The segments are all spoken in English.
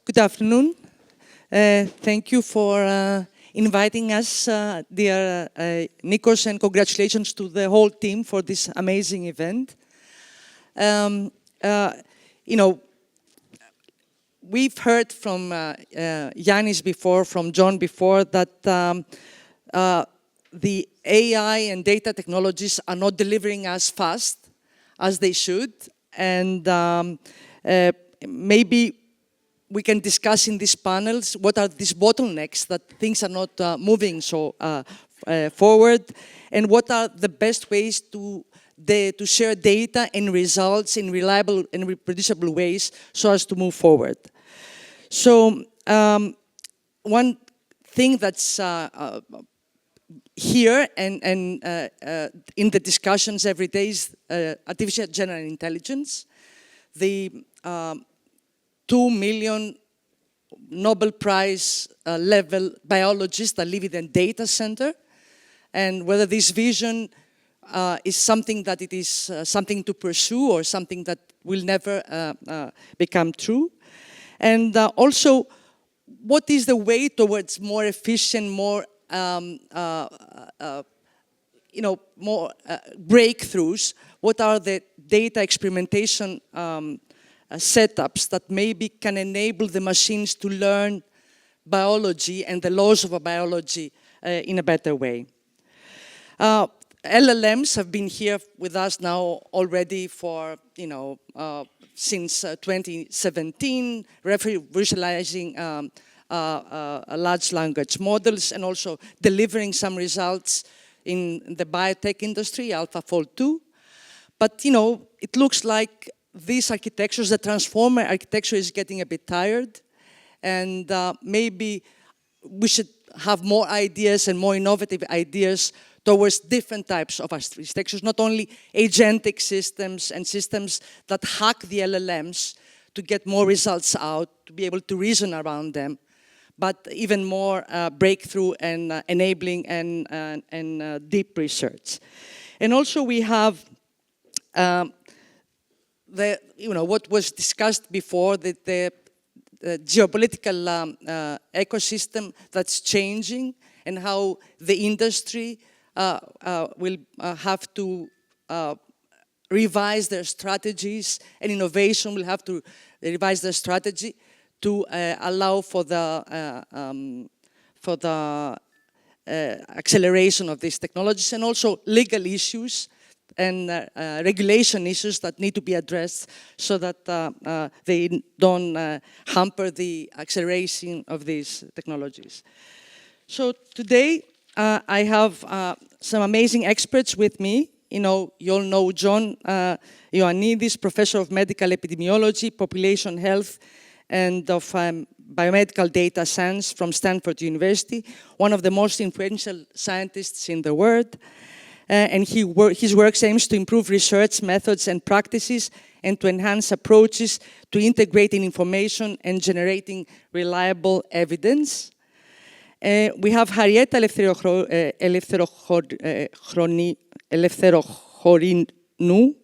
Good afternoon. Thank you for inviting us, dear Nikos, and congratulations to the whole team for this amazing event. We've heard from Ioannidis before, from John before, that the AI and data technologies are not delivering as fast as they should, and maybe we can discuss in these panels what are these bottlenecks that things are not moving so forward, and what are the best ways to share data and results in reliable and reproducible ways so as to move forward. So one thing that's here and in the discussions every day is artificial general intelligence. The 2 million Nobel Prize level biologists that live in a data center, and whether this vision is something that it is something to pursue or something that will never become true. And also, what is the way towards more efficient, more more breakthroughs? What are the data experimentation setups that maybe can enable the machines to learn biology and the laws of biology in a better way? LLMs have been here with us now already for, since 2017, revolutionizing large language models and also delivering some results in the biotech industry, AlphaFold 2. But, it looks like these architectures, the transformer architecture, is getting a bit tired, and maybe we should have more ideas and more innovative ideas towards different types of architectures, not only agentic systems and systems that hack the LLMs to get more results out, to be able to reason around them, but even more breakthrough and enabling and deep research. And also we have what was discussed before, the geopolitical ecosystem that's changing, and how the industry will have to revise their strategies, and innovation will have to revise their strategy to allow for the acceleration of these technologies, and also legal issues and regulation issues that need to be addressed so that they don't hamper the acceleration of these technologies. So today I have some amazing experts with me. You all know John Ioannidis, Professor of Medical Epidemiology, Population Health, and of Biomedical Data Science from Stanford University, one of the most influential scientists in the world. And his work aims to improve research methods and practices and to enhance approaches to integrating information and generating reliable evidence. We have Harietta Eleftherochorinou,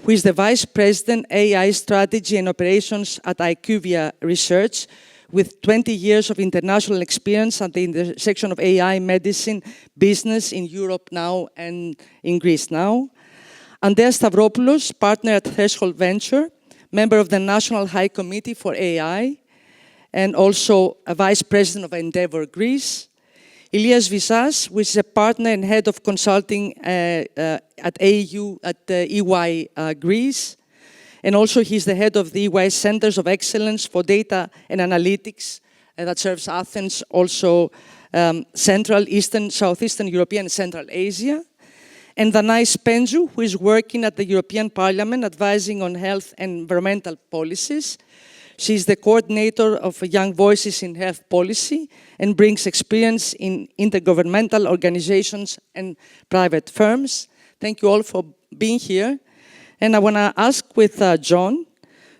who is the Vice President, AI Strategy and Operations at IQVIA Research, with 20 years of international experience at the intersection of AI, medicine, business in Europe now and in Greece now. Andreas Stavropoulos, partner at Threshold Venture, member of the National High Committee for AI, and also a Vice President of Endeavor Greece. Elias Vyzas, who is a partner and head of consulting at EY Greece. And also he's the head of the EY Centers of Excellence for Data and Analytics that serves Athens, also Central, Eastern, Southeastern European, and Central Asia. And Danai Spentzou, who is working at the European Parliament advising on health and environmental policies. She's the coordinator of Young Voices in Health Policy and brings experience in intergovernmental organizations and private firms. Thank you all for being here. And I want to ask with John.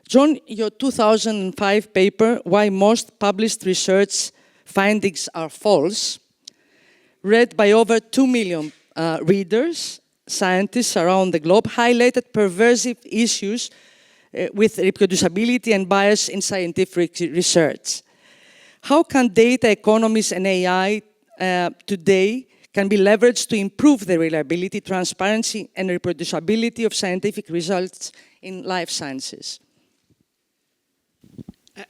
John, your 2005 paper, Why Most Published Research Findings Are False, read by over 2 million readers, scientists around the globe, highlighted pervasive issues with reproducibility and bias in scientific research. How can data economies and AI today can be leveraged to improve the reliability, transparency, and reproducibility of scientific results in life sciences?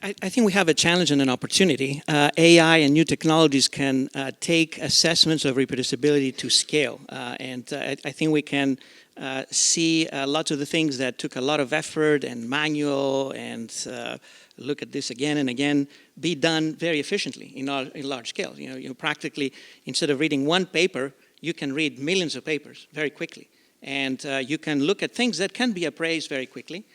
I think we have a challenge and an opportunity. AI and new technologies can take assessments of reproducibility to scale. I think we can see lots of the things that took a lot of effort and manual and look at this again and again, be done very efficiently in large scale. You know, practically, instead of reading one paper, you can read millions of papers very quickly. And you can look at things that can be appraised very quickly.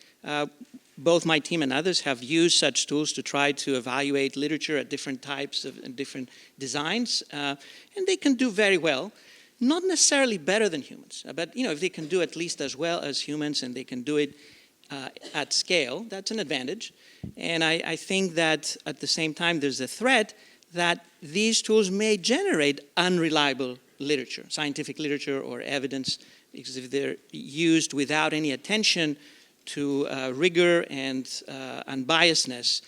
Both my team and others have used such tools to try to evaluate literature at different types of and different designs, and they can do very well. Not necessarily better than humans, but if they can do at least as well as humans and they can do it at scale, that's an advantage. And I think that at the same time there's a threat that these tools may generate unreliable literature, scientific literature or evidence, because if they're used without any attention to rigor and unbiasedness,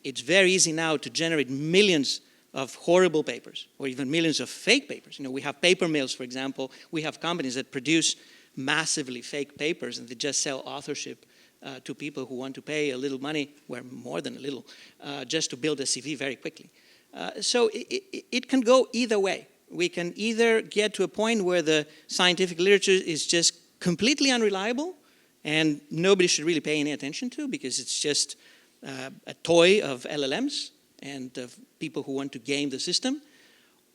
it's very easy now to generate millions of horrible papers or even millions of fake papers. We have paper mills, for example. We have companies that produce massively fake papers and they just sell authorship to people who want to pay a little money, or more than a little, just to build a CV very quickly. So it can go either way. We can either get to a point where the scientific literature is just completely unreliable and nobody should really pay any attention to because it's just a toy of LLMs and of people who want to game the system.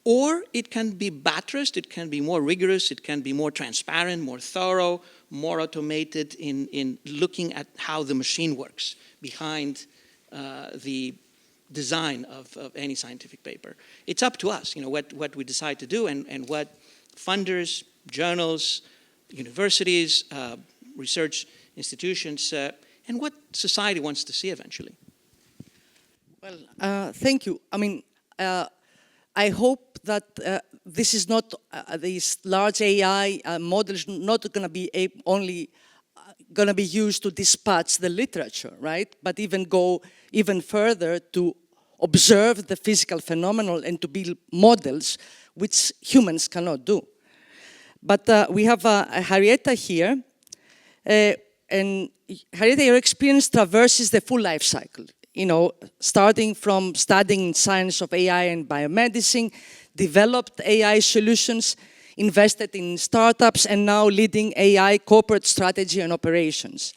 Or it can be buttressed, it can be more rigorous, it can be more transparent, more thorough, more automated in looking at how the machine works behind the design of any scientific paper. It's up to us, what we decide to do and what funders, journals, universities, research institutions, and what society wants to see eventually. Well, thank you. I mean, I hope that this is not, these large AI models not going to be only going to be used to dispatch the literature, right? But even go even further to observe the physical phenomenon and to build models which humans cannot do. But we have Harietta here. And Harietta, your experience traverses the full life cycle, starting from studying science of AI and biomedicine, developed AI solutions, invested in startups, and now leading AI corporate strategy and operations.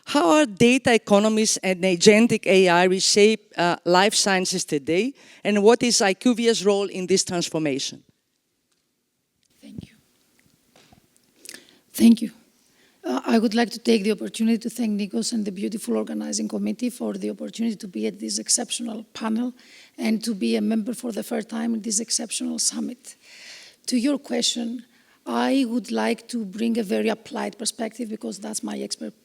How are data economies and agentic AI reshape life sciences today, and what is IQVIA's role in this transformation? Thank you. Thank you. I would like to take the opportunity to thank Nikos and the beautiful organizing committee for the opportunity to be at this exceptional panel and to be a member for the first time in this exceptional summit. To your question, I would like to bring a very applied perspective because that's my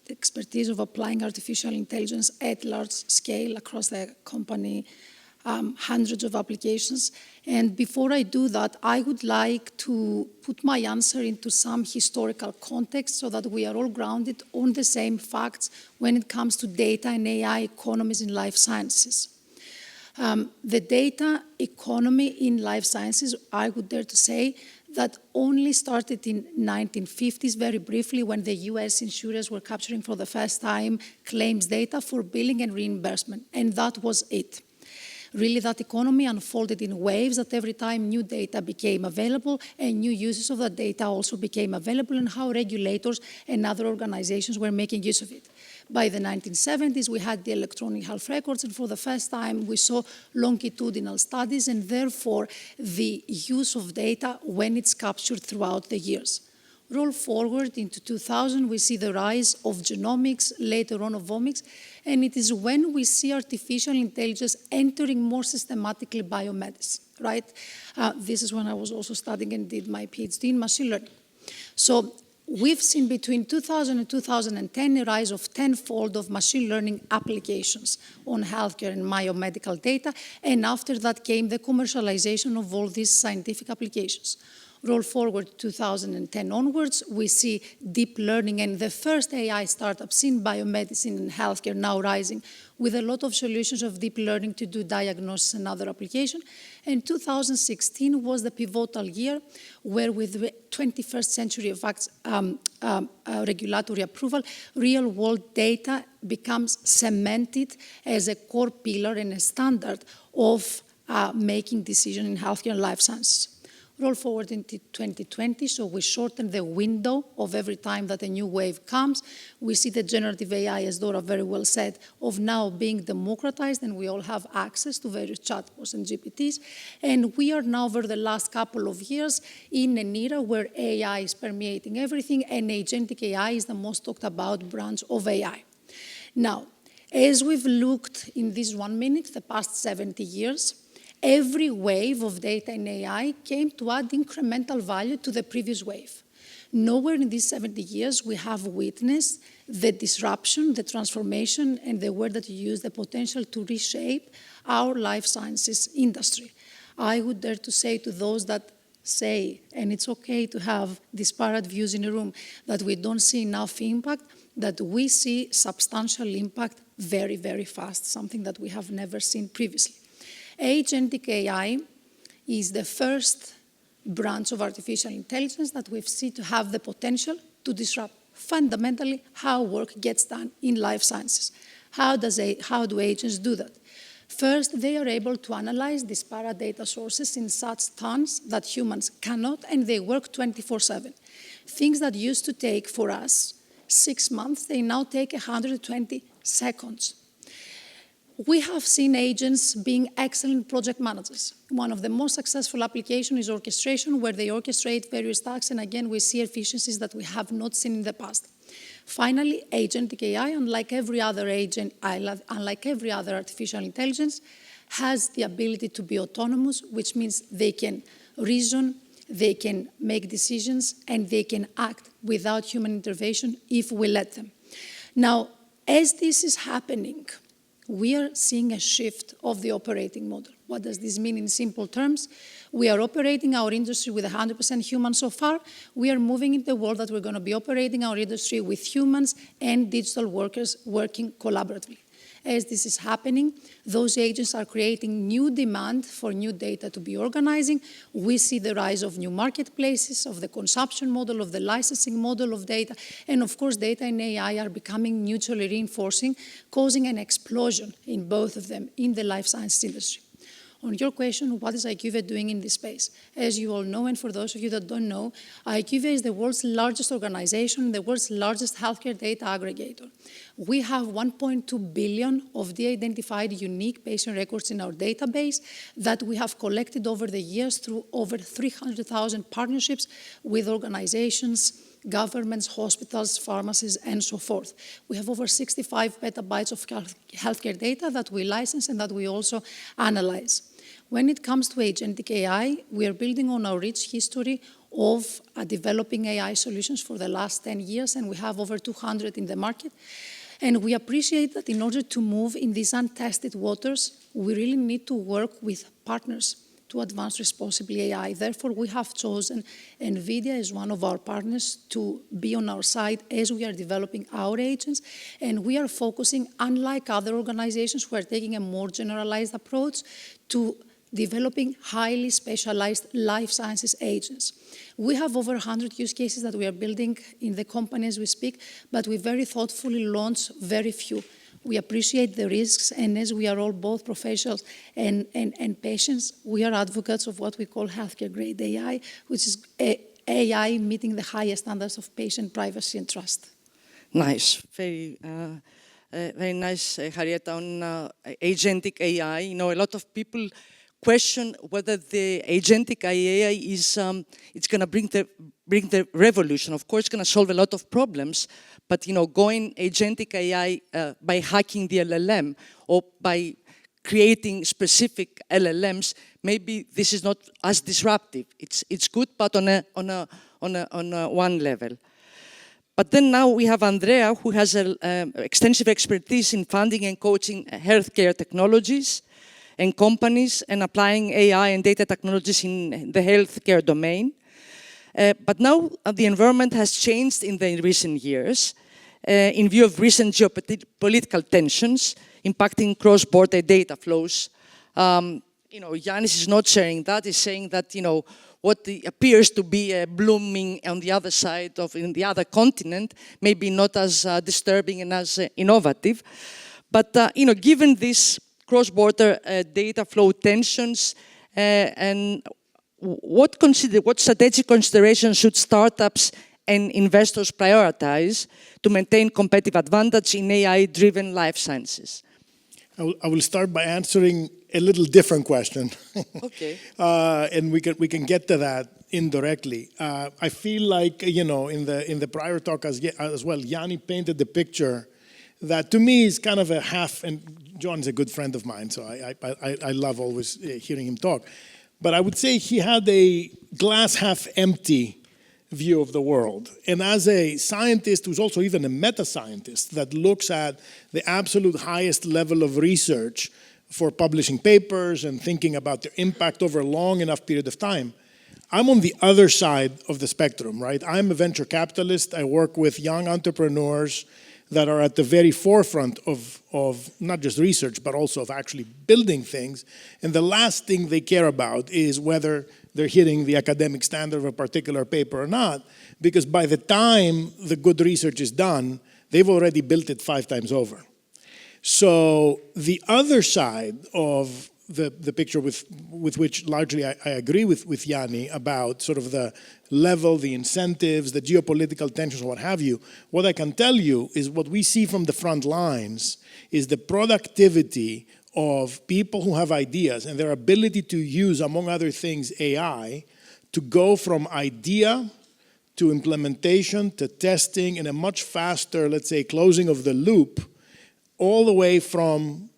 expertise of applying artificial intelligence at large scale across the company, hundreds of applications. And before I do that, I would like to put my answer into some historical context so that we are all grounded on the same facts when it comes to data and AI economies in life sciences. The data economy in life sciences, I would dare to say, that only started in 1950s, very briefly, when the US insurers were capturing for the first time claims data for billing and reimbursement, and that was it. Really, that economy unfolded in waves that every time new data became available and new uses of that data also became available and how regulators and other organizations were making use of it. By the 1970s, we had the electronic health records, and for the first time, we saw longitudinal studies and therefore the use of data when it's captured throughout the years. Roll forward into 2000, we see the rise of genomics, later on of omics, and it is when we see artificial intelligence entering more systematically biomedicine, right? This is when I was also studying and did my PhD in machine learning. So we've seen between 2000 and 2010 a rise of tenfold of machine learning applications on healthcare and biomedical data, and after that came the commercialization of all these scientific applications. Roll forward 2010 onwards, we see deep learning and the first AI startups in biomedicine and healthcare now rising with a lot of solutions of deep learning to do diagnosis and other application. And 2016 was the pivotal year where with the 21st century of regulatory approval, real-world data becomes cemented as a core pillar and a standard of making decisions in healthcare and life sciences. Roll forward into 2020, so we shorten the window of every time that a new wave comes. We see the generative AI, as Dora very well said, of now being democratized, and we all have access to various chatbots and GPTs. And we are now, over the last couple of years, in an era where AI is permeating everything, and agentic AI is the most talked about branch of AI. Now, as we've looked in this 1 minute, the past 70 years, every wave of data and AI came to add incremental value to the previous wave. Nowhere in these 70 years we have witnessed the disruption, the transformation, and the word that you use, the potential to reshape our life sciences industry. I would dare to say to those that say, and it's okay to have disparate views in a room, that we don't see enough impact, that we see substantial impact very, very fast, something that we have never seen previously. Agentic AI is the first branch of artificial intelligence that we've seen to have the potential to disrupt fundamentally how work gets done in life sciences. How do agents do that? First, they are able to analyze disparate data sources in such tons that humans cannot, and they work 24/7. Things that used to take for us 6 months, they now take 120 seconds. We have seen agents being excellent project managers. One of the most successful applications is orchestration, where they orchestrate various tasks, and again, we see efficiencies that we have not seen in the past. Finally, agentic AI, unlike every other artificial intelligence, has the ability to be autonomous, which means they can reason, they can make decisions, and they can act without human intervention if we let them. Now, as this is happening, we are seeing a shift of the operating model. What does this mean in simple terms? We are operating our industry with 100% humans so far. We are moving into the world that we're going to be operating our industry with humans and digital workers working collaboratively. As this is happening, those agents are creating new demand for new data to be organizing. We see the rise of new marketplaces, of the consumption model, of the licensing model of data, and of course data and AI are becoming mutually reinforcing, causing an explosion in both of them in the life sciences industry. On your question, what is IQVIA doing in this space? As you all know, and for those of you that don't know, IQVIA is the world's largest organization, the world's largest healthcare data aggregator. We have 1.2 billion of de-identified unique patient records in our database that we have collected over the years through over 300,000 partnerships with organizations, governments, hospitals, pharmacies, and so forth. We have over 65 petabytes of healthcare data that we license and that we also analyze. When it comes to agentic AI, we are building on our rich history of developing AI solutions for the last 10 years, and we have over 200 in the market. And we appreciate that in order to move in these untested waters, we really need to work with partners to advance responsibly AI. Therefore, we have chosen NVIDIA as one of our partners to be on our side as we are developing our agents. And we are focusing, unlike other organizations who are taking a more generalized approach, to developing highly specialized life sciences agents. We have over 100 use cases that we are building in the company as we speak, but we very thoughtfully launch very few. We appreciate the risks, and as we are all both professionals and patients, we are advocates of what we call healthcare-grade AI, which is AI meeting the highest standards of patient privacy and trust. Nice, very nice, Harietta, on agentic AI. You know, a lot of people question whether the agentic AI is it's going to bring the revolution. Of course, it's going to solve a lot of problems, but you know, going agentic AI by hacking the LLM or by creating specific LLMs, maybe this is not as disruptive. It's good, but on a one level. But then now we have Andrea, who has extensive expertise in funding and coaching healthcare technologies and companies and applying AI and data technologies in the healthcare domain. But now the environment has changed in the recent years in view of recent geopolitical tensions impacting cross-border data flows. Ioannidis is not sharing that. He's saying that, what appears to be blooming on the other side in the other continent may be not as disturbing and as innovative. But, given these cross-border data flow tensions, and what strategic considerations should startups and investors prioritize to maintain competitive advantage in AI-driven life sciences? I will start by answering a little different question. Okay. And we can get to that indirectly. I feel like, in the prior talk as well, Yanni painted the picture that to me is kind of a half, and John's a good friend of mine, so I love always hearing him talk. But I would say he had a glass half empty view of the world. And as a scientist who's also even a meta-scientist that looks at the absolute highest level of research for publishing papers and thinking about their impact over a long enough period of time, I'm on the other side of the spectrum, right? I'm a venture capitalist. I work with young entrepreneurs that are at the very forefront of not just research, but also of actually building things. And the last thing they care about is whether they're hitting the academic standard of a particular paper or not, because by the time the good research is done, they've already built it 5 times over. So the other side of the picture with which largely I agree with Yanni about sort of the level, the incentives, the geopolitical tensions, what have you, what I can tell you is what we see from the front lines is the productivity of people who have ideas and their ability to use, among other things, AI to go from idea to implementation to testing in a much faster, let's say, closing of the loop, all the way from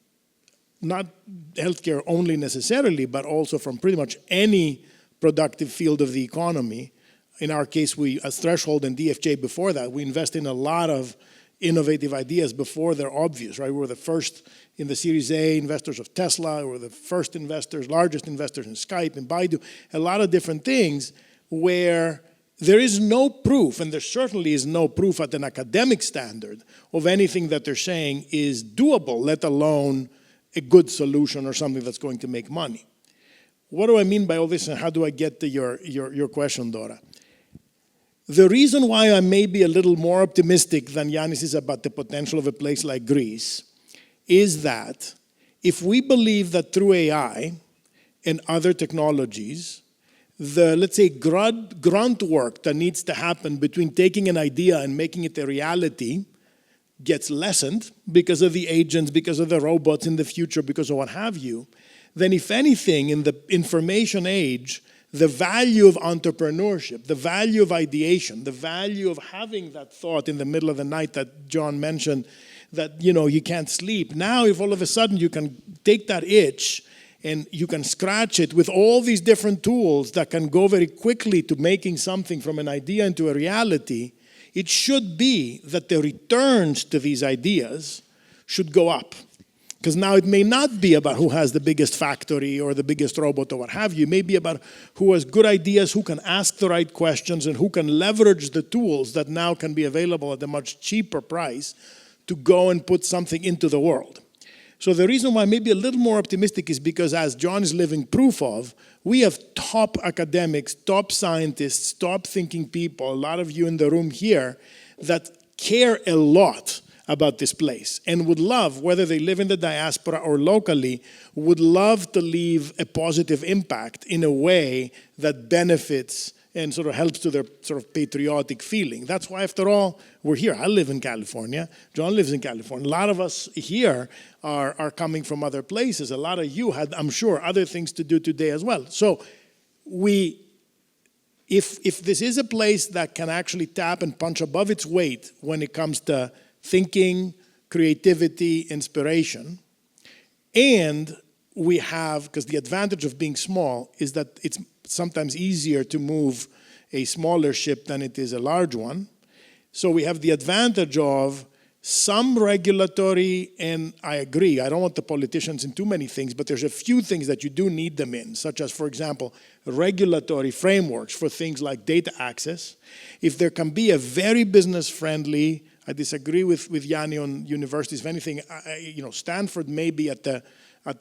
not healthcare only necessarily, but also from pretty much any productive field of the economy. In our case, we, as Threshold and DFJ before that, we invest in a lot of innovative ideas before they're obvious, right? We were the first in the Series A investors of Tesla, we were the first investors, largest investors in Skype and Baidu, a lot of different things where there is no proof, and there certainly is no proof at an academic standard of anything that they're saying is doable, let alone a good solution or something that's going to make money. What do I mean by all this, and how do I get to your question, Dora? The reason why I may be a little more optimistic than Ioannidis is about the potential of a place like Greece is that if we believe that through AI and other technologies, the, let's say, grunt work that needs to happen between taking an idea and making it a reality gets lessened because of the agents, because of the robots in the future, because of what have you, then if anything, in the information age, the value of entrepreneurship, the value of ideation, the value of having that thought in the middle of the night that John mentioned, that you can't sleep. Now, if all of a sudden you can take that itch and you can scratch it with all these different tools that can go very quickly to making something from an idea into a reality, it should be that the returns to these ideas should go up. Because now it may not be about who has the biggest factory or the biggest robot or what have you. It may be about who has good ideas, who can ask the right questions, and who can leverage the tools that now can be available at a much cheaper price to go and put something into the world. So the reason why I may be a little more optimistic is because, as John is living proof of, we have top academics, top scientists, top thinking people, a lot of you in the room here, that care a lot about this place and would love, whether they live in the diaspora or locally, would love to leave a positive impact in a way that benefits and sort of helps to their sort of patriotic feeling. That's why, after all, we're here. I live in California. John lives in California. A lot of us here are coming from other places. A lot of you had, I'm sure, other things to do today as well. So if this is a place that can actually tap and punch above its weight when it comes to thinking, creativity, inspiration, and we have, because the advantage of being small is that it's sometimes easier to move a smaller ship than it is a large one. So we have the advantage of some regulatory, and I agree, I don't want the politicians in too many things, but there's a few things that you do need them in, such as, for example, regulatory frameworks for things like data access. If there can be a very business-friendly, I disagree with Yanni on universities, if anything, Stanford may be at the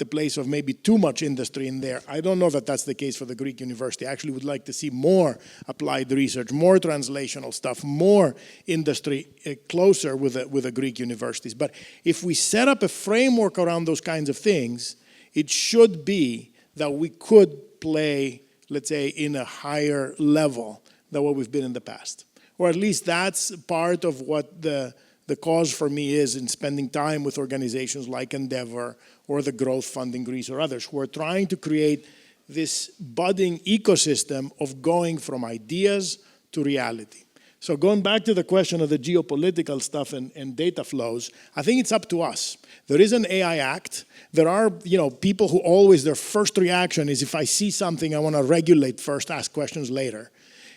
place of maybe too much industry in there. I don't know that that's the case for the Greek university. I actually would like to see more applied research, more translational stuff, more industry closer with the Greek universities. But if we set up a framework around those kinds of things, it should be that we could play, let's say, in a higher level than what we've been in the past. Or at least that's part of what the cause for me is in spending time with organizations like Endeavor or the Growth Fund in Greece or others, who are trying to create this budding ecosystem of going from ideas to reality. So going back to the question of the geopolitical stuff and data flows, I think it's up to us. There is an AI Act. There are people who always, their first reaction is, if I see something, I want to regulate first, ask questions later.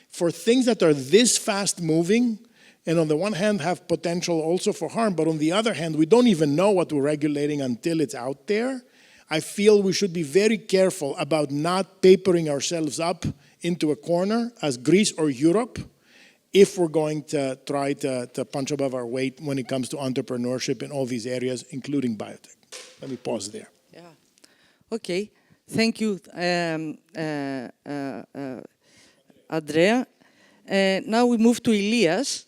For things that are this fast moving, and on the one hand have potential also for harm, but on the other hand, we don't even know what we're regulating until it's out there. I feel we should be very careful about not papering ourselves up into a corner as Greece or Europe if we're going to try to punch above our weight when it comes to entrepreneurship in all these areas, including biotech. Let me pause there. Yeah. Okay. Thank you, Andrea. Now we move to Elias.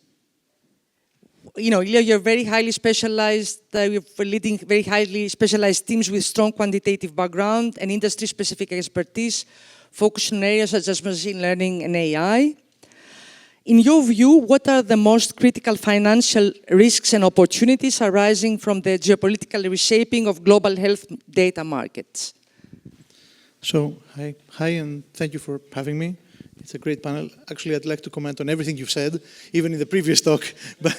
Elias, you're very highly specialized, you're leading very highly specialized teams with strong quantitative background and industry-specific expertise, focused on areas such as machine learning and AI. In your view, what are the most critical financial risks and opportunities arising from the geopolitical reshaping of global health data markets? So, hi, and thank you for having me. It's a great panel. Actually, I'd like to comment on everything you've said, even in the previous talk, but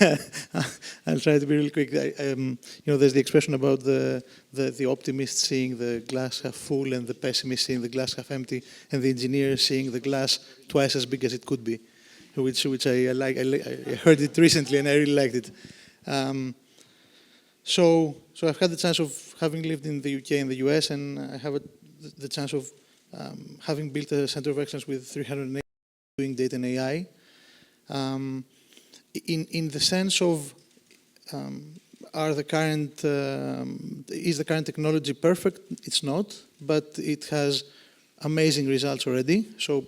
I'll try to be really quick. There's the expression about the optimist seeing the glass half full and the pessimist seeing the glass half empty, and the engineer seeing the glass twice as big as it could be, which I like. I heard it recently, and I really liked it. So I've had the chance of having lived in the UK and the US, and I have the chance of having built a center of excellence with 380 doing data and AI, in the sense of is the current technology perfect? It's not, but it has amazing results already. So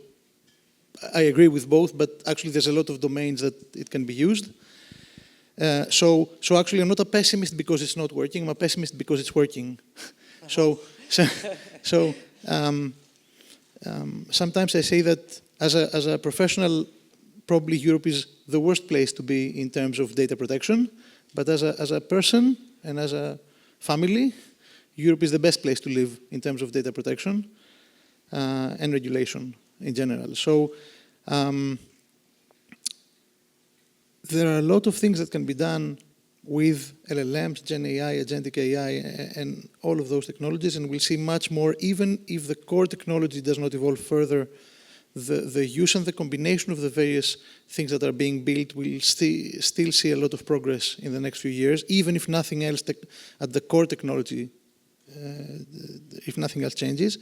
I agree with both, but actually there's a lot of domains that it can be used. So actually I'm not a pessimist because it's not working. I'm a pessimist because it's working. Sometimes I say that as a professional, probably Europe is the worst place to be in terms of data protection. But as a person and as a family, Europe is the best place to live in terms of data protection and regulation in general. So there are a lot of things that can be done with LLMs, Gen AI, Agentic AI, and all of those technologies, and we'll see much more, even if the core technology does not evolve further. The use and the combination of the various things that are being built will still see a lot of progress in the next few years, even if nothing else at the core technology, if nothing else changes.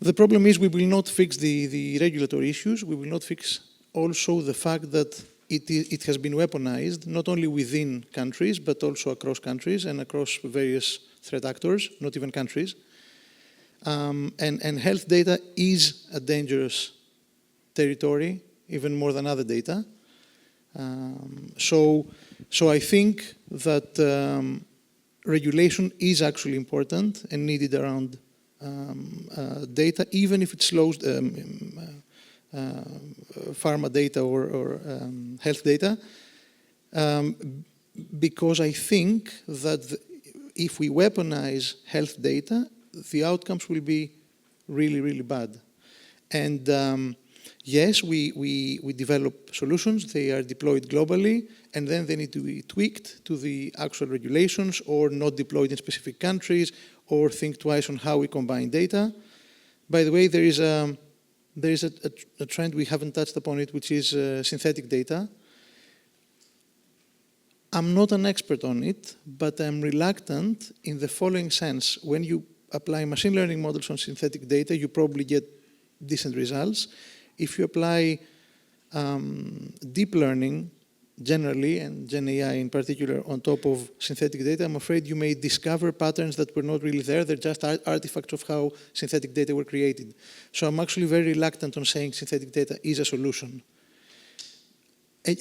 The problem is we will not fix the regulatory issues. We will not fix also the fact that it has been weaponized, not only within countries, but also across countries and across various threat actors, not even countries. And health data is a dangerous territory, even more than other data. So I think that regulation is actually important and needed around data, even if it slows pharma data or health data, because I think that if we weaponize health data, the outcomes will be really, really bad. And yes, we develop solutions, they are deployed globally, and then they need to be tweaked to the actual regulations or not deployed in specific countries, or think twice on how we combine data. By the way, there is a trend, we haven't touched upon it, which is synthetic data. I'm not an expert on it, but I'm reluctant in the following sense. When you apply machine learning models on synthetic data, you probably get decent results. If you apply deep learning generally, and Gen AI in particular, on top of synthetic data, I'm afraid you may discover patterns that were not really there. They're just artifacts of how synthetic data were created. So I'm actually very reluctant on saying synthetic data is a solution.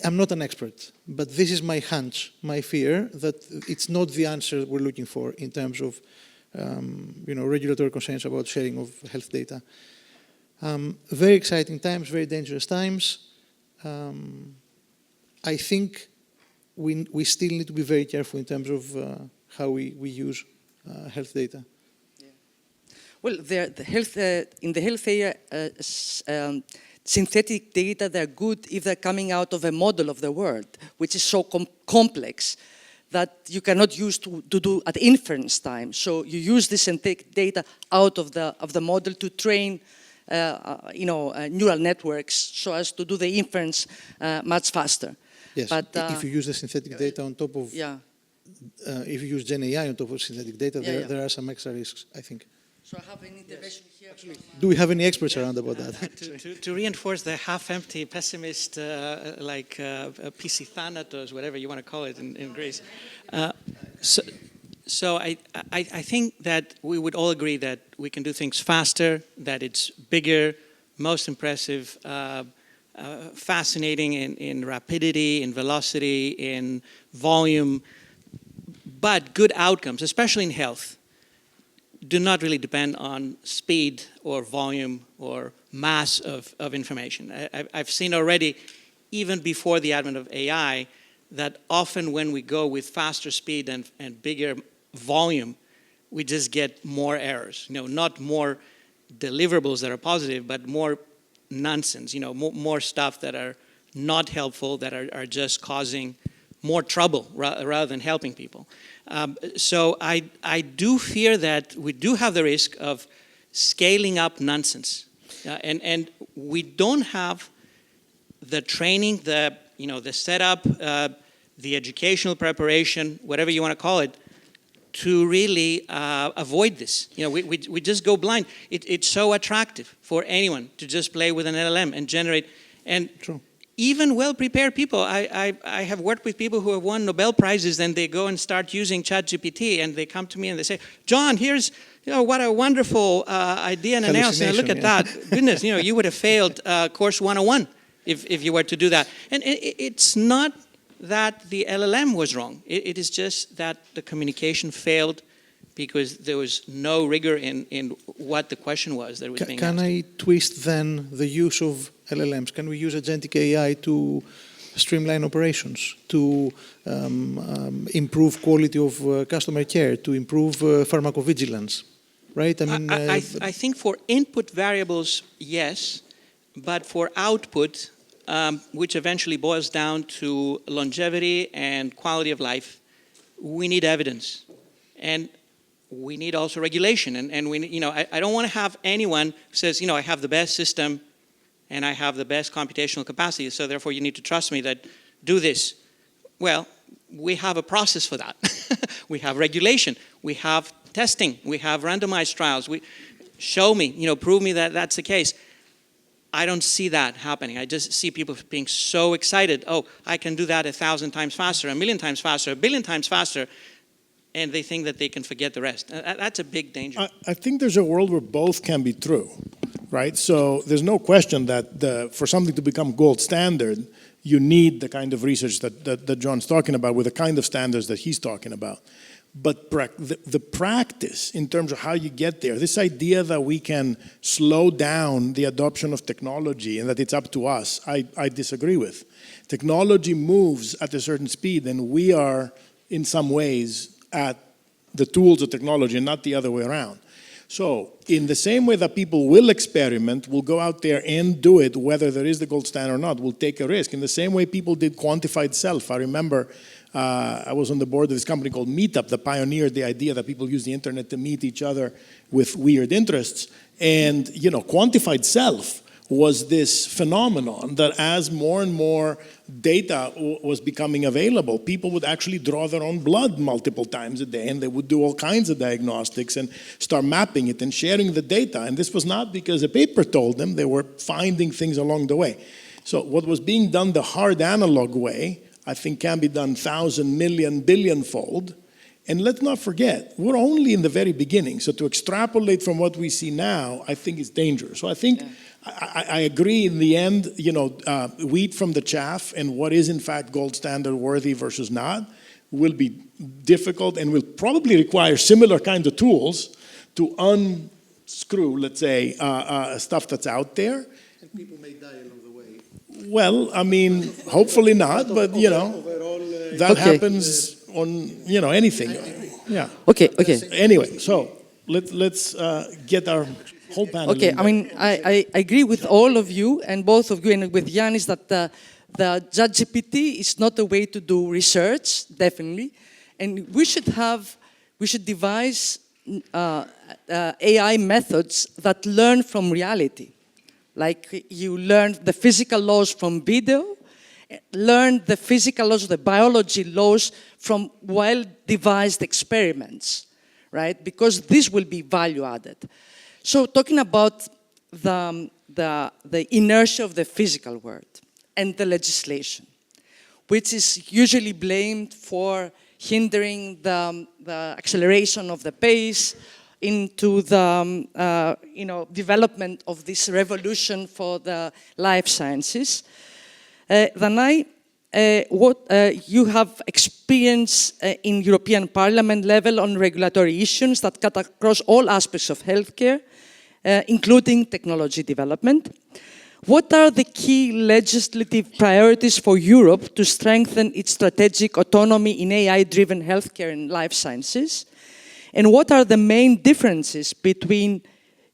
I'm not an expert, but this is my hunch, my fear, that it's not the answer we're looking for in terms of regulatory concerns about sharing of health data. Very exciting times, very dangerous times. I think we still need to be very careful in terms of how we use health data. Yeah. Well, in the health area, synthetic data, they're good if they're coming out of a model of the world, which is so complex that you cannot use to do at inference time. So you use the synthetic data out of the model to train neural networks so as to do the inference much faster. Yes, but, if you use the synthetic data on top of, if you use Gen AI on top of synthetic data, there are some extra risks, I think. So I have an intervention here. Actually, do we have any experts around about that? To reinforce the half-empty pessimist, like PC Thanatos, whatever you want to call it in Greece. So I think that we would all agree that we can do things faster, that it's bigger, most impressive, fascinating in rapidity, in velocity, in volume, but good outcomes, especially in health, do not really depend on speed or volume or mass of information. I've seen already, even before the advent of AI, that often when we go with faster speed and bigger volume, we just get more errors. Not more deliverables that are positive, but more nonsense, more stuff that are not helpful, that are just causing more trouble rather than helping people. So I do fear that we do have the risk of scaling up nonsense. And we don't have the training, the setup, the educational preparation, whatever you want to call it, to really avoid this. We just go blind. It's so attractive for anyone to just play with an LLM and generate. And True. Even well-prepared people, I have worked with people who have won Nobel Prizes, and they go and start using ChatGPT, and they come to me and they say, John, here's what a wonderful idea and analysis. And look at that. Goodness, you would have failed course 101 if you were to do that. And it's not that the LLM was wrong. It is just that the communication failed because there was no rigor in what the question was that was being asked. Can I twist then the use of LLMs? Can we use agentic AI to streamline operations, to improve quality of customer care, to improve pharmacovigilance, right? I think for input variables, yes, but for output, which eventually boils down to longevity and quality of life, we need evidence. And we need also regulation. And we, I don't want to have anyone who says, I have the best system and I have the best computational capacity, so therefore you need to trust me that do this. Well, we have a process for that. We have regulation. We have testing. We have randomized trials. Show me, prove me that that's the case. I don't see that happening. I just see people being so excited. Oh, I can do that 1,000 times faster, 1,000,000 times faster, 1,000,000,000 times faster, and they think that they can forget the rest. That's a big danger. I think there's a world where both can be true, right? So there's no question that for something to become gold standard, you need the kind of research that John's talking about with the kind of standards that he's talking about. But the practice in terms of how you get there, this idea that we can slow down the adoption of technology and that it's up to us, I disagree with. Technology moves at a certain speed, and we are, in some ways, at the tools of technology and not the other way around. So in the same way that people will experiment, will go out there and do it, whether there is the gold standard or not, will take a risk. In the same way people did quantified self. I remember I was on the board of this company called Meetup that pioneered the idea that people use the internet to meet each other with weird interests. And, quantified self was this phenomenon that as more and more data was becoming available, people would actually draw their own blood multiple times a day, and they would do all kinds of diagnostics and start mapping it and sharing the data. And this was not because a paper told them, they were finding things along the way. So what was being done the hard analog way, I think can be done 1,000, million, billion-fold. And let's not forget, we're only in the very beginning. So to extrapolate from what we see now, I think is dangerous. So I think I agree in the end, wheat from the chaff and what is in fact gold standard worthy versus not will be difficult and will probably require similar kinds of tools to unscrew, let's say, stuff that's out there. And people may die along the way. Well, I mean, hopefully not, but that happens on anything. Yeah. Okay. Anyway, so let's get our whole panel. Okay. I mean, I agree with all of you and both of you and with Ioannidis that the ChatGPT is not a way to do research, definitely, and we should devise AI methods that learn from reality. Like you learn the physical laws from video, learn the physical laws, the biology laws from well-devised experiments, right? Because this will be value added. So talking about the inertia of the physical world and the legislation, which is usually blamed for hindering the acceleration of the pace into the development of this revolution for the life sciences. Danai, what you have experience in European Parliament level on regulatory issues that cut across all aspects of healthcare, including technology development. What are the key legislative priorities for Europe to strengthen its strategic autonomy in AI-driven healthcare and life sciences? And what are the main differences between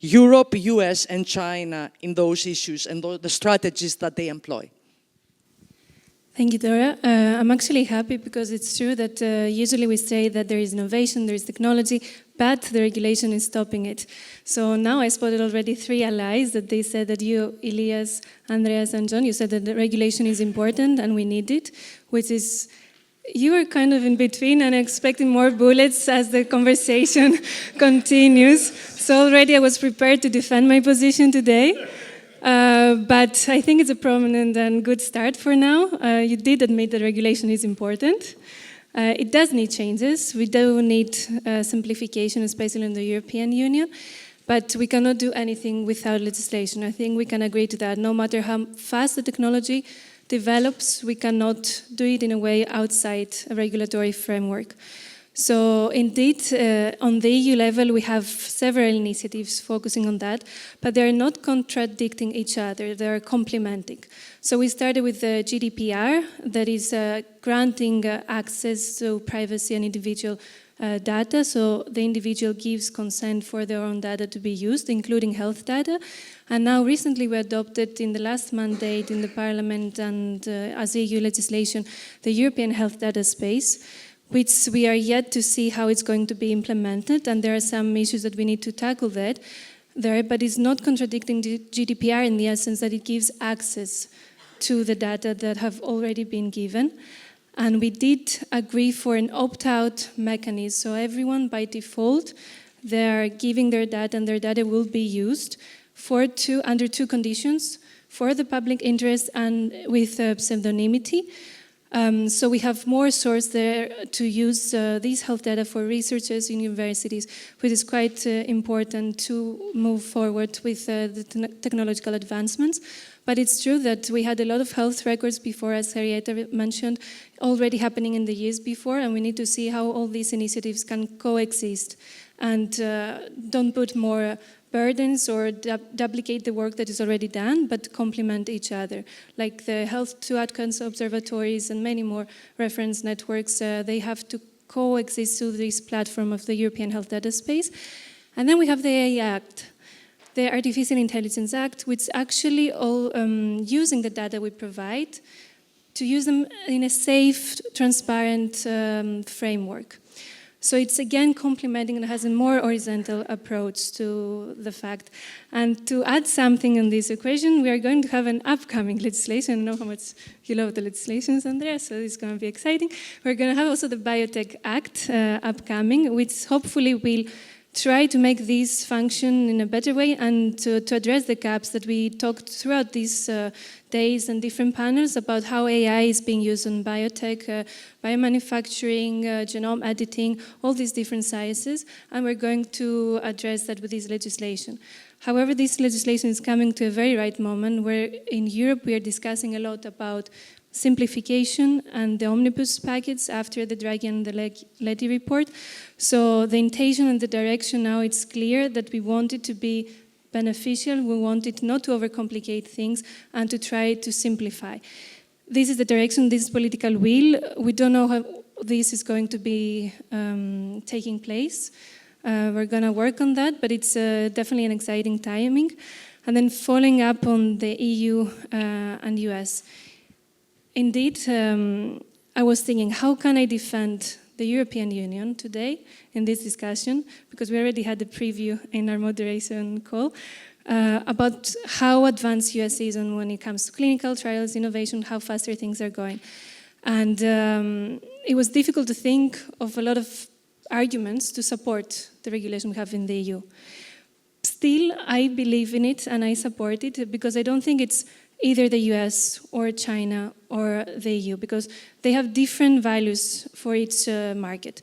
Europe, US, and China in those issues and the strategies that they employ? Thank you, Dora. I'm actually happy because it's true that usually we say that there is innovation, there is technology, but the regulation is stopping it. So now I spotted already 3 allies that they said that you, Elias, Andreas, and John, you said that the regulation is important and we need it, which is, you are kind of in between and expecting more bullets as the conversation continues. So already I was prepared to defend my position today. But I think it's a prominent and good start for now. You did admit that regulation is important. It does need changes. We do need simplification, especially in the European Union. But we cannot do anything without legislation. I think we can agree to that. No matter how fast the technology develops, we cannot do it in a way outside a regulatory framework. So indeed, on the EU level, we have several initiatives focusing on that, but they are not contradicting each other, they are complementing. So we started with the GDPR, that is granting access to privacy and individual data, so the individual gives consent for their own data to be used, including health data. And now recently we adopted in the last mandate in the Parliament and as EU legislation, the European Health Data Space, which we are yet to see how it's going to be implemented, and there are some issues that we need to tackle there, but it's not contradicting the GDPR in the essence that it gives access to the data that have already been given. And we did agree for an opt-out mechanism, so everyone by default, they're giving their data and their data will be used under 2 conditions, for the public interest and with pseudonymity. So we have more source there to use these health data for researchers in universities, which is quite important to move forward with the technological advancements. But it's true that we had a lot of health records before, as Harietta mentioned, already happening in the years before, and we need to see how all these initiatives can coexist and don't put more burdens or duplicate the work that is already done, but complement each other. Like the health to outcomes observatories and many more reference networks, they have to coexist through this platform of the European Health Data Space. And then we have the AI Act, the Artificial Intelligence Act, which actually all using the data we provide to use them in a safe, transparent framework. So it's again complementing and has a more horizontal approach to the fact. And to add something in this equation, we are going to have an upcoming legislation. I know how much you love the legislations, Andreas, so it's going to be exciting. We're going to have also the Biotech Act upcoming, which hopefully will try to make this function in a better way and to address the gaps that we talked throughout these days and different panels about how AI is being used in biotech, biomanufacturing, genome editing, all these different sciences, and we're going to address that with this legislation. However, this legislation is coming to a very right moment where in Europe we are discussing a lot about simplification and the omnibus package after the Draghi and the Leti report. So the intention and the direction now, it's clear that we want it to be beneficial, we want it not to overcomplicate things and to try to simplify. This is the direction, this is political will. We don't know how this is going to be taking place. We're going to work on that, but it's definitely an exciting timing. And then following up on the EU and US. Indeed, I was thinking, how can I defend the European Union today in this discussion? Because we already had a preview in our moderation call about how advanced US is when it comes to clinical trials, innovation, how faster things are going. And it was difficult to think of a lot of arguments to support the regulation we have in the EU. Still, I believe in it and I support it because I don't think it's either the US or China or the EU, because they have different values for each market.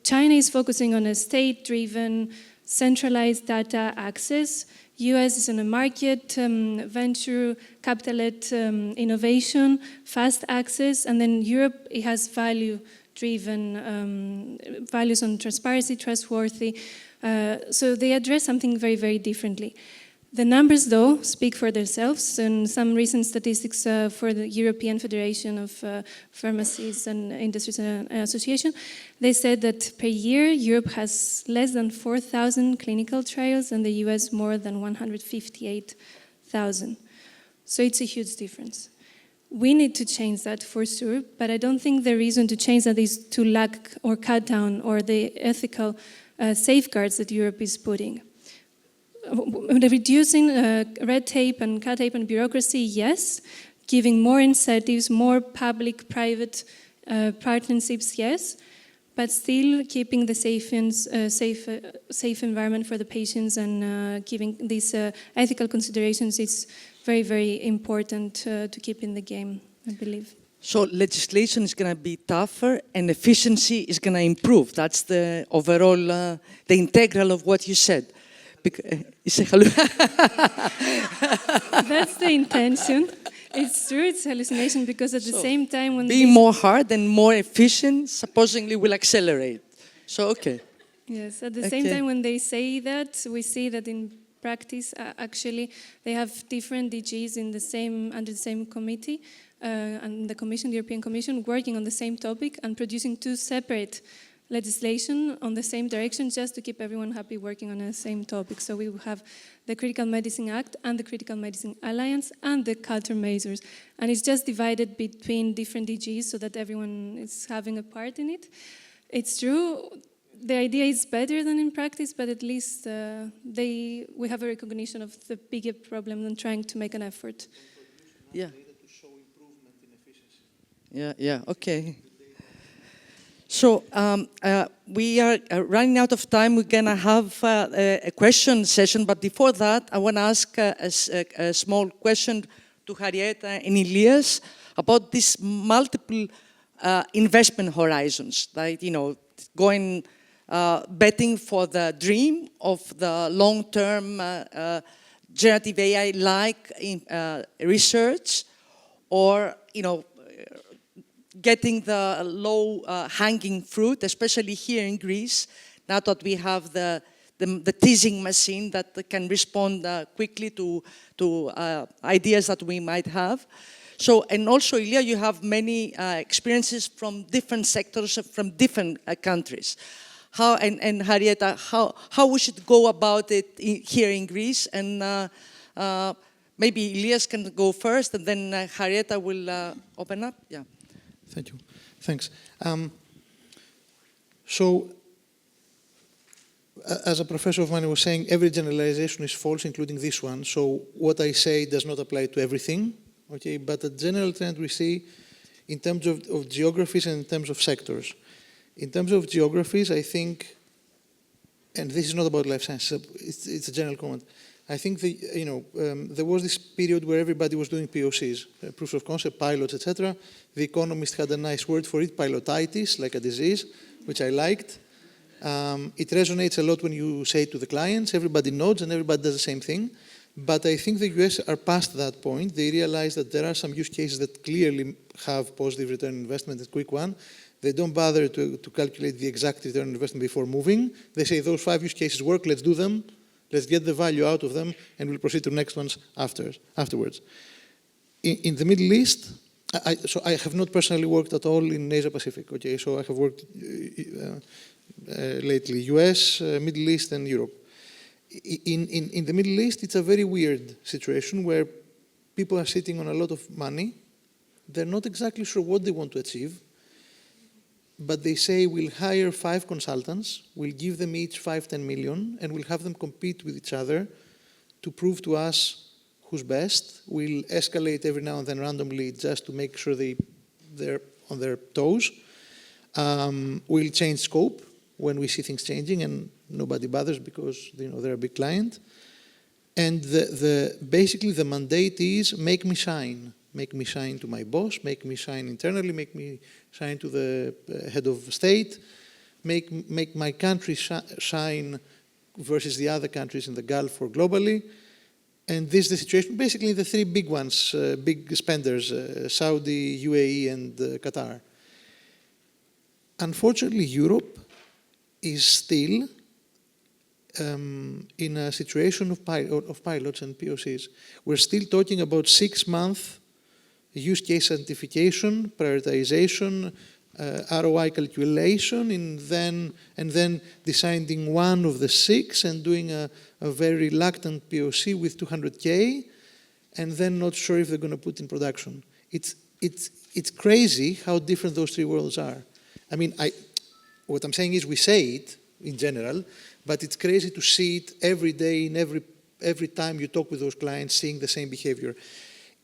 China is focusing on a state-driven, centralized data access. US is on a market, venture, capital-led innovation, fast access, and then Europe, it has value-driven values on transparency, trustworthy. So they address something very, very differently. The numbers, though, speak for themselves, and some recent statistics for the European Federation of Pharmacies and Industries Association, they said that per year, Europe has less than 4,000 clinical trials, and the US more than 158,000. So it's a huge difference. We need to change that for sure, but I don't think the reason to change that is to lack or cut down or the ethical safeguards that Europe is putting. Reducing red tape and cut tape and bureaucracy, yes. Giving more incentives, more public-private partnerships, yes. But still keeping the safe environment for the patients and giving these ethical considerations is very, very important to keep in the game, I believe. So legislation is going to be tougher and efficiency is going to improve. That's the overall, the integral of what you said. You say hello. That's the intention. It's true, it's hallucination, because at the same time when being more hard and more efficient supposedly will accelerate. So, okay. Yes, at the same time when they say that, we see that in practice, actually, they have different DGs in the same, under the same committee, and the Commission, the European Commission, working on the same topic and producing two separate legislation on the same direction just to keep everyone happy working on the same topic. So we will have the Critical Medicine Act and the Critical Medicine Alliance and the countermeasures. And it's just divided between different DGs so that everyone is having a part in it. It's true, the idea is better than in practice, but at least we have a recognition of the bigger problem than trying to make an effort. Yeah. Yeah, okay. So we are running out of time. We're going to have a question session, but before that, I want to ask a small question to Harietta and Elias about these multiple investment horizons, right? You know, going betting for the dream of the long-term generative AI-like research, or getting the low-hanging fruit, especially here in Greece, now that we have the teasing machine that can respond quickly to ideas that we might have. So, and also, Elia, you have many experiences from different sectors, from different countries. How, and Harietta, how we should go about it here in Greece, and maybe Elias can go first, and then Harietta will open up. Yeah. Thank you. Thanks. So, as a professor of mine was saying, every generalization is false, including this one. So what I say does not apply to everything, okay? But a general trend we see in terms of geographies and in terms of sectors. In terms of geographies, I think, and this is not about life sciences, it's a general comment. I think there was this period where everybody was doing POCs, proofs of concept, pilots, etc. The Economist had a nice word for it, pilotitis, like a disease, which I liked. It resonates a lot when you say it to the clients. Everybody nods and everybody does the same thing. But I think the US are past that point. They realize that there are some use cases that clearly have positive return on investment, a quick one. They don't bother to calculate the exact return on investment before moving. They say those 5 use cases work, let's do them, let's get the value out of them, and we'll proceed to the next ones afterwards. In the Middle East, so I have not personally worked at all in Asia Pacific, okay? So I have worked lately, US, Middle East, and Europe. In the Middle East, it's a very weird situation where people are sitting on a lot of money. They're not exactly sure what they want to achieve, but they say we'll hire 5 consultants, we'll give them each 5-10 million, and we'll have them compete with each other to prove to us who's best. We'll escalate every now and then randomly just to make sure they're on their toes. We'll change scope when we see things changing, and nobody bothers because they're a big client. And basically the mandate is make me shine. Make me shine to my boss, make me shine internally, make me shine to the head of state, make my country shine versus the other countries in the Gulf or globally. And this is the situation, basically the 3 big ones, big spenders, Saudi, UAE, and Qatar. Unfortunately, Europe is still in a situation of pilots and POCs. We're still talking about 6-month use case identification, prioritization, ROI calculation, and then deciding one of the 6 and doing a very reluctant POC with 200K, and then not sure if they're going to put in production. It's crazy how different those 3 worlds are. I mean, what I'm saying is we say it in general, but it's crazy to see it every day, in every time you talk with those clients, seeing the same behavior.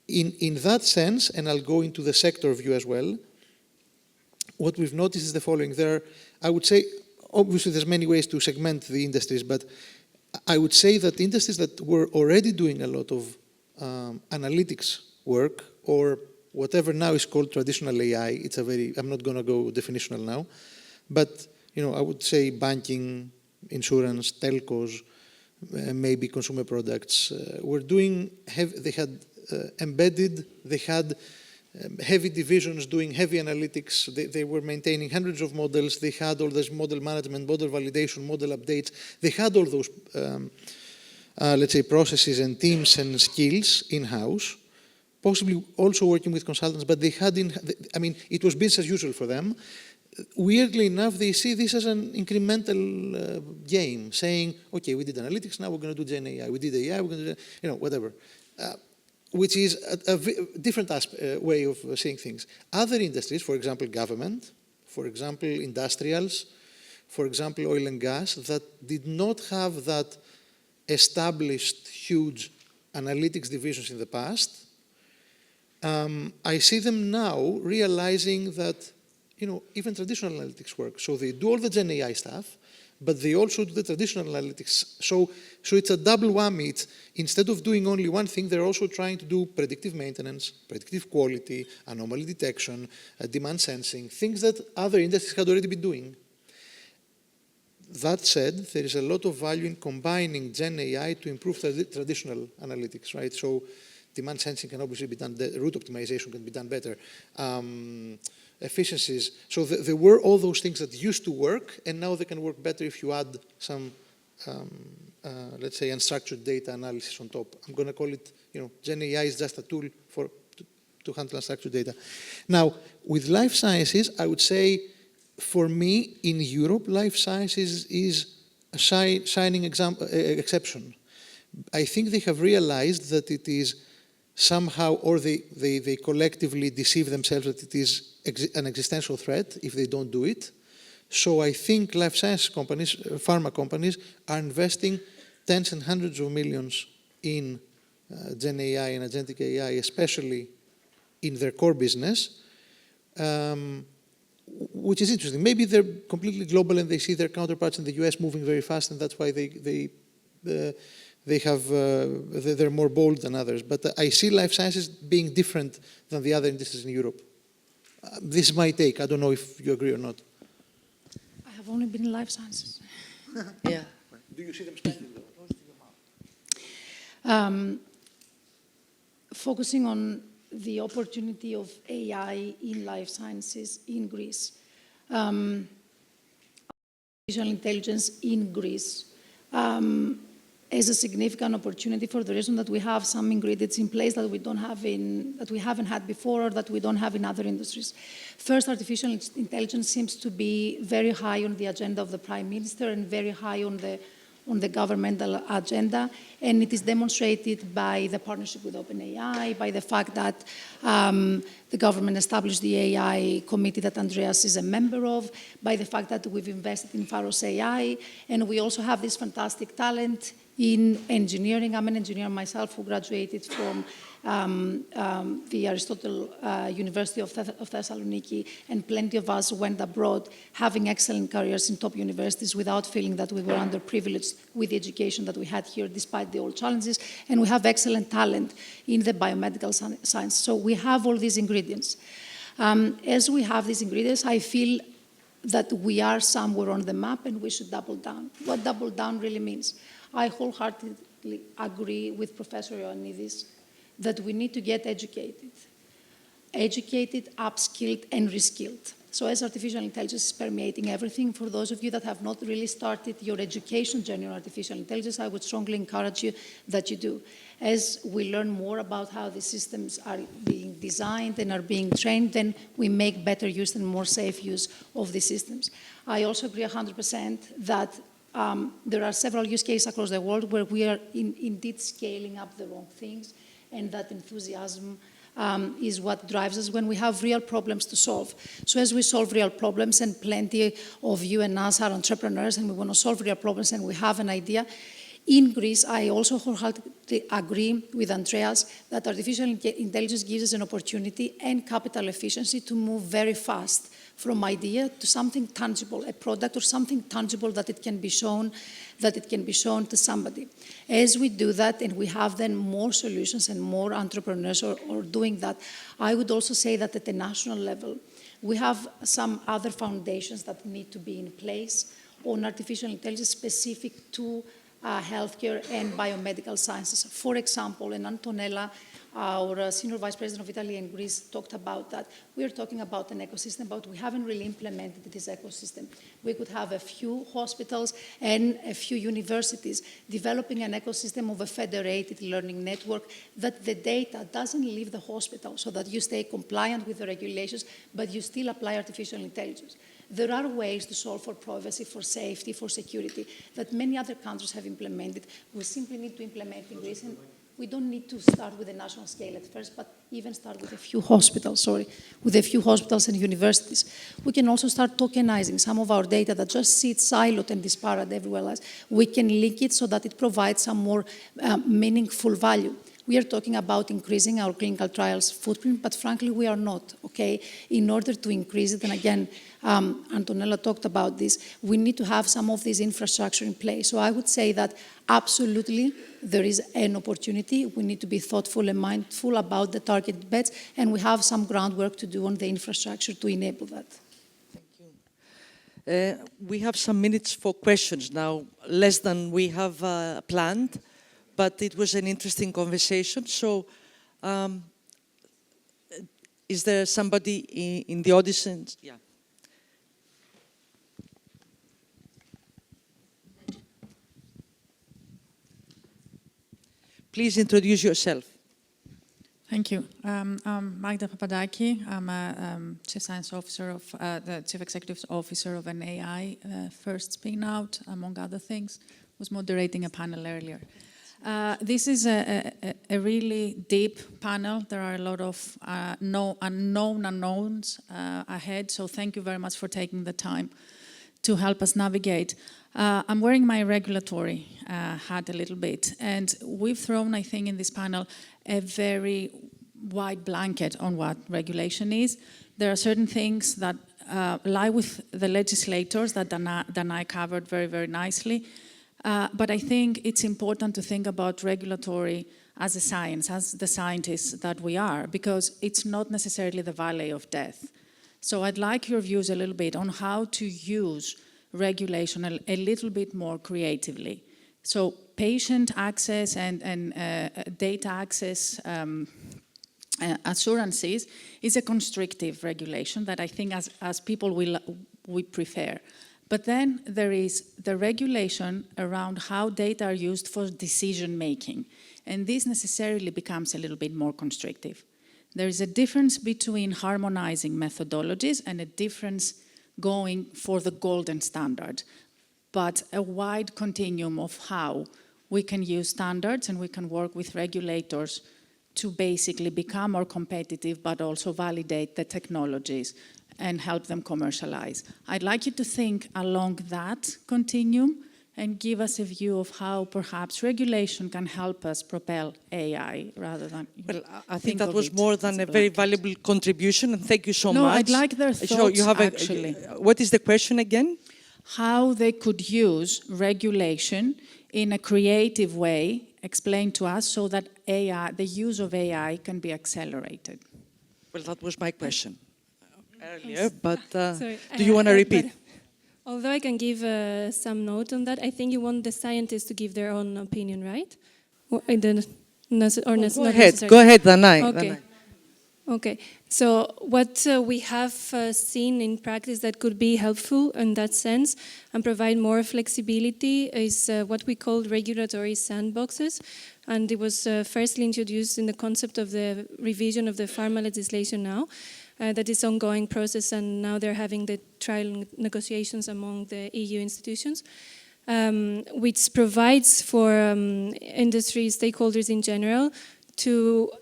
In that sense, and I'll go into the sector view as well, what we've noticed is the following. I would say, obviously there's many ways to segment the industries, but I would say that industries that were already doing a lot of analytics work, or whatever now is called traditional AI, I'm not going to go definitional now, but I would say banking, insurance, telcos, maybe consumer products, were doing, they had embedded, they had heavy divisions doing heavy analytics, they were maintaining hundreds of models, they had all this model management, model validation, model updates, they had all those, let's say, processes and teams and skills in-house, possibly also working with consultants, but they had, it was business as usual for them. Weirdly enough, they see this as an incremental game, saying, okay, we did analytics, now we're going to do Gen AI, we did AI, we're going to do, whatever. Which is a different way of seeing things. Other industries, for example, government, for example, industrials, for example, oil and gas, that did not have that established huge analytics divisions in the past, I see them now realizing that even traditional analytics work. So they do all the Gen AI stuff, but they also do the traditional analytics. So it's a double whammy. Instead of doing only one thing, they're also trying to do predictive maintenance, predictive quality, anomaly detection, demand sensing, things that other industries had already been doing. That said, there is a lot of value in combining Gen AI to improve traditional analytics, right? So demand sensing can obviously be done, route optimization can be done better. Efficiencies. So there were all those things that used to work, and now they can work better if you add some, let's say, unstructured data analysis on top. I'm going to call it, Gen AI is just a tool to handle unstructured data. Now, with life sciences, I would say, for me, in Europe, life sciences is a shining exception. I think they have realized that it is somehow, or they collectively deceive themselves that it is an existential threat if they don't do it. So I think life science companies, pharma companies, are investing tens and hundreds of millions in Gen AI and agentic AI, especially in their core business, which is interesting. Maybe they're completely global and they see their counterparts in the US moving very fast, and that's why they're more bold than others. But I see life sciences being different than the other industries in Europe. This is my take. I don't know if you agree or not. I have only been in life sciences. Yeah. Do you see them spending though? Focusing on the opportunity of AI in life sciences in Greece. Artificial intelligence in Greece is a significant opportunity for the reason that we have some ingredients in place that we don't have that we haven't had before, or that we don't have in other industries. First, artificial intelligence seems to be very high on the agenda of the Prime Minister and very high on the governmental agenda, and it is demonstrated by the partnership with OpenAI, by the fact that the government established the AI committee that Andreas is a member of, by the fact that we've invested in Pharos AI, and we also have this fantastic talent in engineering. I'm an engineer myself who graduated from the Aristotle University of Thessaloniki, and plenty of us went abroad having excellent careers in top universities without feeling that we were underprivileged with the education that we had here despite the old challenges, and we have excellent talent in the biomedical science. So we have all these ingredients. As we have these ingredients, I feel that we are somewhere on the map and we should double down. What double down really means? I wholeheartedly agree with Professor Ioannidis that we need to get educated, upskilled, and reskilled. So as artificial intelligence is permeating everything, for those of you that have not really started your education journey on artificial intelligence, I would strongly encourage you that you do. As we learn more about how the systems are being designed and are being trained, then we make better use and more safe use of the systems. I also agree 100% that there are several use cases across the world where we are indeed scaling up the wrong things, and that enthusiasm is what drives us when we have real problems to solve. So as we solve real problems, and plenty of you and us are entrepreneurs and we want to solve real problems and we have an idea, in Greece, I also wholeheartedly agree with Andreas that artificial intelligence gives us an opportunity and capital efficiency to move very fast from idea to something tangible, a product or something tangible that it can be shown, to somebody. As we do that, and we have then more solutions and more entrepreneurs or doing that, I would also say that at the national level, we have some other foundations that need to be in place on artificial intelligence specific to healthcare and biomedical sciences. For example, and Antonella, our Senior Vice President of Italy and Greece, talked about that. We're talking about an ecosystem, but we haven't really implemented this ecosystem. We could have a few hospitals and a few universities developing an ecosystem of a federated learning network that the data doesn't leave the hospital, so that you stay compliant with the regulations, but you still apply artificial intelligence. There are ways to solve for privacy, for safety, for security that many other countries have implemented. We simply need to implement in Greece, and we don't need to start with a national scale at first, but even start with a few hospitals, and universities. We can also start tokenizing some of our data that just sits siloed and disparate everywhere else. We can link it so that it provides some more meaningful value. We are talking about increasing our clinical trials footprint, but frankly, we are not, okay? In order to increase it, and again, Antonella talked about this, we need to have some of this infrastructure in place. So I would say that absolutely there is an opportunity. We need to be thoughtful and mindful about the target bets, and we have some groundwork to do on the infrastructure to enable that. Thank you. We have some minutes for questions now, less than we have planned. But it was an interesting conversation. So, is there somebody in the audience? Yeah. Please introduce yourself. Thank you. I'm Magda Papadaki. I'm a Chief Science Officer of the Chief Executive Officer of an AI first spin-out, among other things. Was moderating a panel earlier. This is a really deep panel. There are a lot of unknown unknowns ahead, so thank you very much for taking the time. to help us navigate. I'm wearing my regulatory hat a little bit, and we've thrown, I think, in this panel, a very wide blanket on what regulation is. There are certain things that lie with the legislators that Danai covered very, very nicely. But I think it's important to think about regulatory as a science, as the scientists that we are, because it's not necessarily the valley of death. So I'd like your views a little bit on how to use regulation a little bit more creatively. So patient access and data access assurances is a constrictive regulation that I think as people we prefer. But then there is the regulation around how data are used for decision making. And this necessarily becomes a little bit more constrictive. There is a difference between harmonizing methodologies and a difference going for the golden standard, but a wide continuum of how we can use standards and we can work with regulators to basically become more competitive, but also validate the technologies and help them commercialize. I'd like you to think along that continuum and give us a view of how perhaps regulation can help us propel AI rather than... Well, I think that was more than a very valuable contribution, and thank you so much. No, I'd like their thoughts, actually. What is the question again? How they could use regulation in a creative way, explain to us, so that AI, the use of AI can be accelerated. Well, that was my question earlier, but Sorry, do you want to repeat? Although I can give some note on that, I think you want the scientists to give their own opinion, right? Go ahead, Danai. Okay. Danai. Okay, so what we have seen in practice that could be helpful in that sense and provide more flexibility is what we call regulatory sandboxes. And it was firstly introduced in the concept of the revision of the pharma legislation now. That is ongoing process, and now they're having the trial negotiations among the EU institutions, which provides for industry stakeholders in general to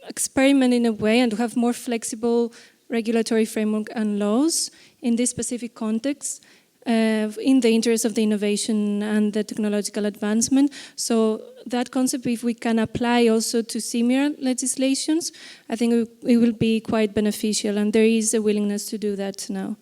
experiment in a way and to have more flexible regulatory framework and laws in this specific context in the interest of the innovation and the technological advancement. So that concept, if we can apply also to similar legislations, I think it will be quite beneficial, and there is a willingness to do that now.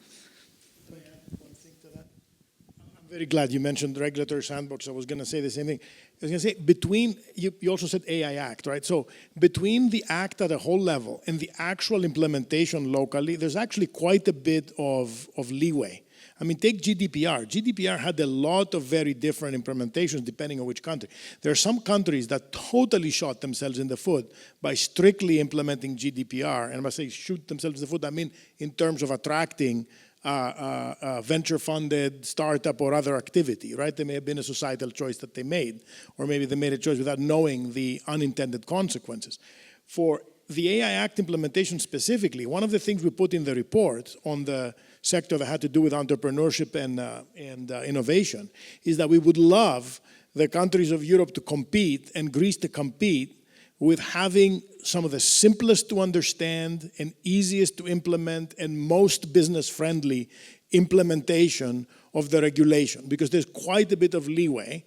I'm very glad you mentioned regulatory sandbox. I was going to say the same thing. I was going to say, between, you also said AI Act, right? So between the Act at a whole level and the actual implementation locally, there's actually quite a bit of leeway. I mean, take GDPR. GDPR had a lot of very different implementations depending on which country. There are some countries that totally shot themselves in the foot by strictly implementing GDPR. And when I say shoot themselves in the foot, I mean in terms of attracting venture-funded startup or other activity, right? There may have been a societal choice that they made, or maybe they made a choice without knowing the unintended consequences. For the AI Act implementation specifically, one of the things we put in the report on the sector that had to do with entrepreneurship and innovation is that we would love the countries of Europe to compete and Greece to compete with having some of the simplest to understand and easiest to implement and most business-friendly implementation of the regulation, because there's quite a bit of leeway,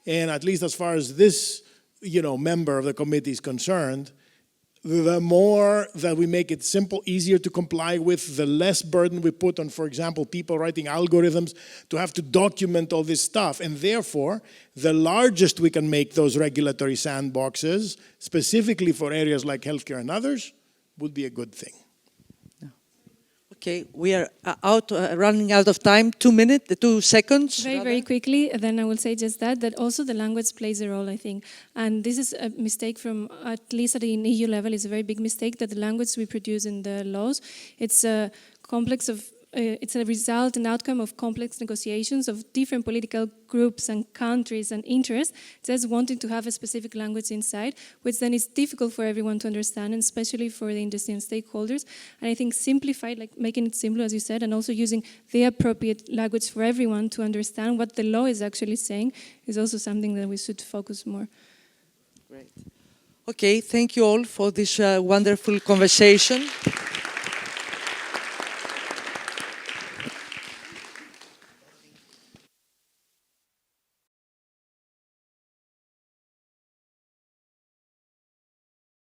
and at least as far as this, member of the committee is concerned, the more that we make it simple, easier to comply with, the less burden we put on, for example, people writing algorithms to have to document all this stuff. And therefore, the largest we can make those regulatory sandboxes, specifically for areas like healthcare and others, would be a good thing. Okay, we are running out of time. 2 seconds. Very quickly, then I will say just that also the language plays a role, I think. And this is a mistake from, at least at the EU level, is a very big mistake, that the language we produce in the laws, it's a complex of, it's a result and outcome of complex negotiations of different political groups and countries and interests, just wanting to have a specific language inside, which then is difficult for everyone to understand, and especially for the industry and stakeholders. And I think simplified, like making it simple, as you said, and also using the appropriate language for everyone to understand what the law is actually saying, is also something that we should focus more. Great. Okay, thank you all for this wonderful conversation.